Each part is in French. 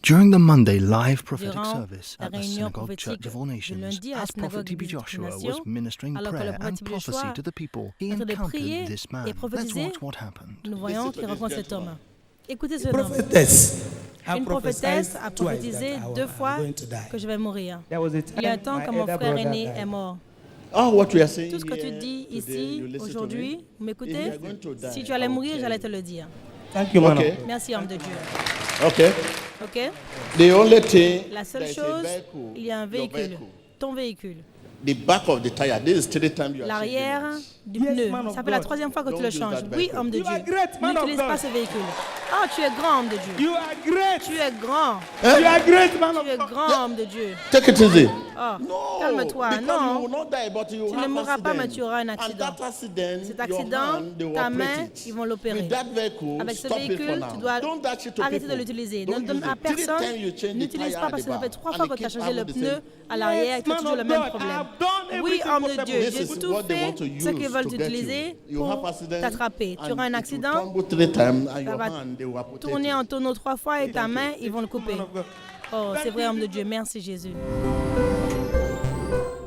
During the Monday live prophetic Durant service la at the réunion Synagogue Church prophétique of All de Nations, lundi à la as Prophet synagogue T.B. des Joshua was Nations, ministering alors que le prayer prophète and T.B. prophecy Joshua to the people, he est en train de encountered prier this et man. Let's prophétiser, watch what happened. nous voyons qu'il rencontre cet homme. Écoutez ce homme. Prophetess. Une prophétesse a prophétisé 2 fois que je vais mourir. Il y a un temps que mon frère aîné est mort. All what we are saying Tout ce que tu here dis today, ici, you listen to aujourd'hui, me. vous m'écoutez? If you are going to die, Si tu allais I will mourir, tell j'allais you. te le dire. Thank you, man. Okay. Merci, homme de Dieu. Okay. OK? The only thing, La seule there is a chose, vehicle, il y a un your véhicule. vehicle. Ton véhicule. The back of the tire. This is 3 times you are L'arrière changing du Yes, pneu. man of Ça fait la God. 3e fois que tu Don't le use changes. that Oui, vehicle. homme de You Dieu. are great, man of N'utilise pas God. ce véhicule. Oh, tu es grand, homme de Dieu. You are great. Tu es grand. You are great, man Tu of es God. grand, homme de Dieu. Take it easy. Oh, No, calme-toi. because you Non. will not die, but you Tu ne have mourras pas, mais tu accident. auras un And accident. that accident, Cet your accident, hand, they will ta operate main, it. ils vont l'opérer. With that vehicle, Avec ce stop it for véhicule, now. tu dois Don't dash it to arrêter de people. l'utiliser. Ne Don't le donne use à it. 3 personne. times you change the N'utilise tire pas at parce the que ça fait back, 3 and fois it que tu as keeps changé le having the pneu same. à l'arrière et tu as man toujours of le même God, problème. I have done Oui, everything homme de possible. Dieu, This j'ai is tout what they fait want to ce qu'ils use veulent to get utiliser you. You have pour accident, t'attraper. Tu auras un and it will accident, tumble 3 times, and ça your va hand, they will amputate tourner en it. tonneau 3 fois et ta Thank you. main, ils vont le couper. Man of God. Oh, c'est vrai, homme de Dieu. Merci, Jésus.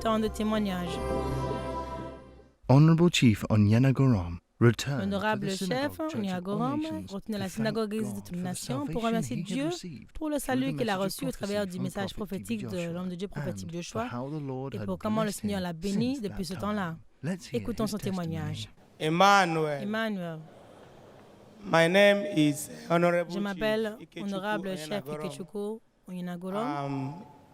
Tant de témoignages. Honorable Chief Onyanagoram returned to L'honorable the chef Synagogue Church of All Onyanagoram Nations retourne à la to synagogue thank Église de God toutes les for the nations pour salvation remercier he had Dieu received pour le through salut the qu'il a message of reçu au travers prophecy du from message Prophet T.B. prophétique de Joshua, l'homme de Dieu, prophète and T.B. for Joshua, how the Lord et had pour comment le blessed Seigneur him l'a béni since depuis that ce temps-là. time. Let's hear Écoutons his son testimony. témoignage. Emmanuel. Emmanuel, My name is Honorable je m'appelle Chief Ikechukwu honorable chef Onyenagorom. Ikechukwu Onyanagoram.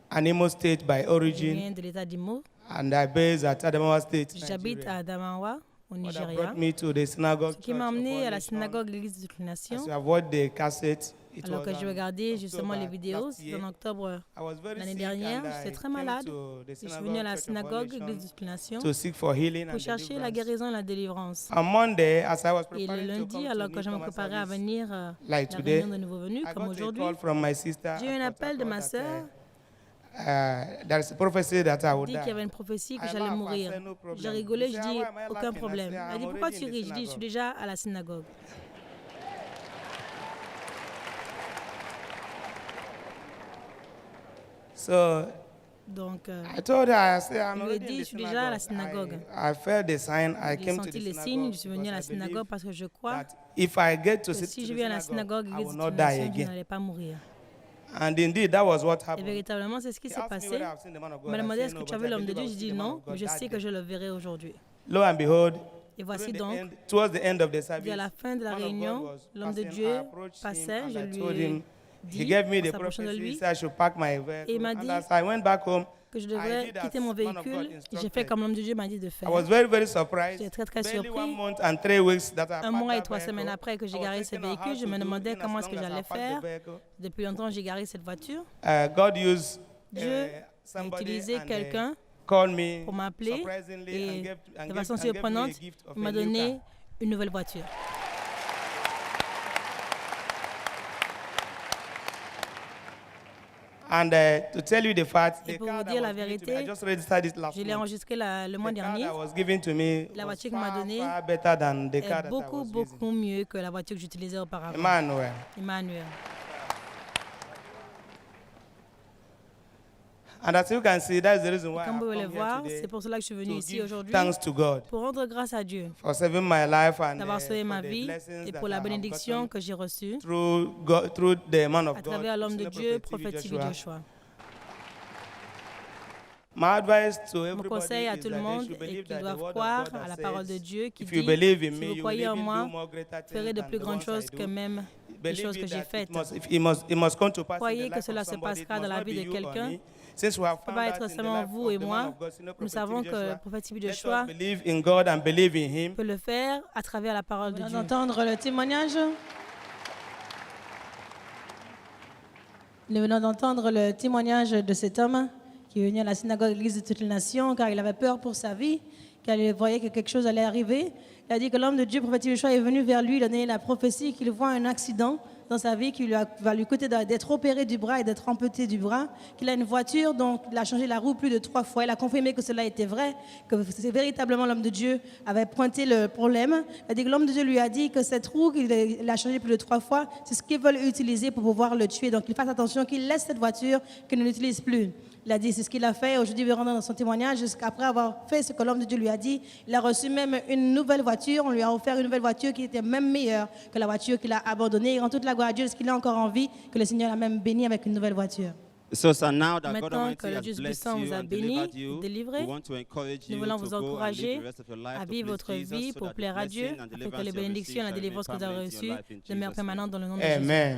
An Imo State by Je origin, viens de l'état d'Imo. and I base at Adamawa State, J'habite Nigeria. à Adamawa, au What Nigeria. brought me to the synagogue Ce qui church m'a of emmené all à la nations, synagogue Église de toutes les as nations, you have watched the cassette, it alors was que j'ai on regardé justement les October vidéos, last c'était year. en octobre I was very l'année sick dernière, and j'étais I très came malade. to the Je suis synagogue venue à la church of all synagogue nations Église de toutes les nations to seek for healing pour and chercher la deliverance. guérison et la délivrance. On Monday, as I was Et le preparing to lundi, come alors to que je me newcomer préparais à service, venir like la today, réunion de nouveaux venus, I comme got a aujourd'hui, call from my sister. j'ai eu un at Port appel de ma Harcourt sœur that, there is a prophecy that I would dit qu'il y avait die. une prophétie que I j'allais laugh, I mourir. say, no problem. J'ai rigolé, He je said, dis "Why am I aucun laughing?" I problème. said, Elle "I'm dit pourquoi already tu in the ris? Je dis je suis synagogue." déjà à la synagogue. So Donc, I told her, I said, I'm je lui ai already dit, in je the suis déjà à la synagogue. synagogue. I felt the sign. I J'ai came to senti the les signes, synagogue je suis venue à la because I believe synagogue parce que je crois that if I get to que sit si to je the viens à la synagogue, synagogue I Église will de not toutes les die nations, je again. n'allais pas mourir. And indeed, that was what Et happened. véritablement, c'est ce qui He s'est asked me passé. whether I've seen the man of Il God. m'a I demandé said est-ce que no, tu as but vu I l'homme de believe Dieu. I will Je see dis the man non, of God mais je that sais que day. je le verrai aujourd'hui. Lo and behold, Et voici during the donc, end, towards the end of the et service, à la fin de la man of God réunion, was l'homme de passing. I Dieu approached him passait, and je I lui told ai him, he dit, gave me en the s'approchant de prophecy, he lui, said I should park my et il vehicle. m'a And dit as I went back home, que je I devrais did as quitter mon man of God véhicule. Et j'ai fait instructed. comme l'homme de Dieu m'a dit de I faire. was very, very surprised. J'étais très, très Barely surpris. 1 month and 3 weeks that I Un parked mois et that 3 semaines vehicle. après que j'ai I was garé ce thinking on how véhicule, je to me do demandais in as comment est-ce long que as I j'allais parked faire. the vehicle. Depuis longtemps, j'ai garé cette voiture. God used Dieu a somebody utilisé and quelqu'un called me pour m'appeler surprisingly et and de gave façon me a surprenante, gift of il m'a a new donné car. une nouvelle voiture. And to tell you the fact, Et the pour car vous that dire la was given to me, I vérité, just registered it last je l'ai month. enregistré le mois The car dernier. that was given to me La was voiture qu'il m'a far, donnée far better than the car est that I beaucoup, was using. beaucoup mieux que la voiture que j'utilisais auparavant. Emmanuel. Emmanuel. And as you can see, that's the reason why Comme I've vous pouvez le come here voir, today c'est pour cela que je suis venu to ici give aujourd'hui thanks to God pour rendre grâce à Dieu for saving my life and d'avoir sauvé for ma the vie blessings et that pour I la have bénédiction gotten que j'ai reçue through the man of à God, travers l'homme de Senior Dieu, Prophet prophète T.B. T.B. Joshua. Joshua. My advice to Mon everybody conseil à is tout le that they monde should est believe qu'ils that the doivent word of croire God à has la parole de said, Dieu qui if you dit, believe in si me, vous you will croyez en even moi, do more greater vous ferez things de than plus the grandes ones I choses que do. même les Believe choses it que j'ai that faites. it must come to pass in Croyez the que life cela of se somebody. passera It dans must la not be vie de you or quelqu'un. me. Since we have Ça ne peut found pas that être in the seulement life vous of et the man moi. of God, Senior Nous Prophet savons T.B. que le Joshua, prophète T.B. let us Joshua believe in God and believe in Him. peut le faire à travers la parole de Vous Dieu. d'entendre le témoignage. Nous venons d'entendre le témoignage de cet homme qui est venu à la synagogue Église de toutes les nations car il avait peur pour sa vie, car il voyait que quelque chose allait arriver. Il a dit que l'homme de Dieu, prophète Joshua, est venu vers lui, il a donné la prophétie qu'il voit un accident dans sa vie qui va lui coûter d'être opéré du bras et d'être amputé du bras, qu'il a une voiture, donc il a changé la roue plus de 3 fois. Il a confirmé que cela était vrai, que c'est véritablement l'homme de Dieu avait pointé le problème. Il a dit que l'homme de Dieu lui a dit que cette roue qu'il a changée plus de 3 fois, c'est ce qu'ils veulent utiliser pour pouvoir le tuer. Donc il fasse attention, qu'il laisse cette voiture, qu'il ne l'utilise plus. Il a dit, c'est ce qu'il a fait. Aujourd'hui, il veut rentrer dans son témoignage. Jusqu'après avoir fait ce que l'homme de Dieu lui a dit, il a reçu même une nouvelle voiture. On lui a offert une nouvelle voiture qui était même meilleure que la voiture qu'il a abandonnée. Il rend toute la gloire à Dieu, parce qu'il est encore en vie, que le Seigneur l'a même béni avec une nouvelle voiture. Maintenant que le Dieu puissant vous a béni, délivré, nous voulons vous encourager à vivre votre vie pour plaire à Dieu, afin que les bénédictions et la délivrance que vous avez reçues demeurent permanentes dans le nom de Jésus. Amen.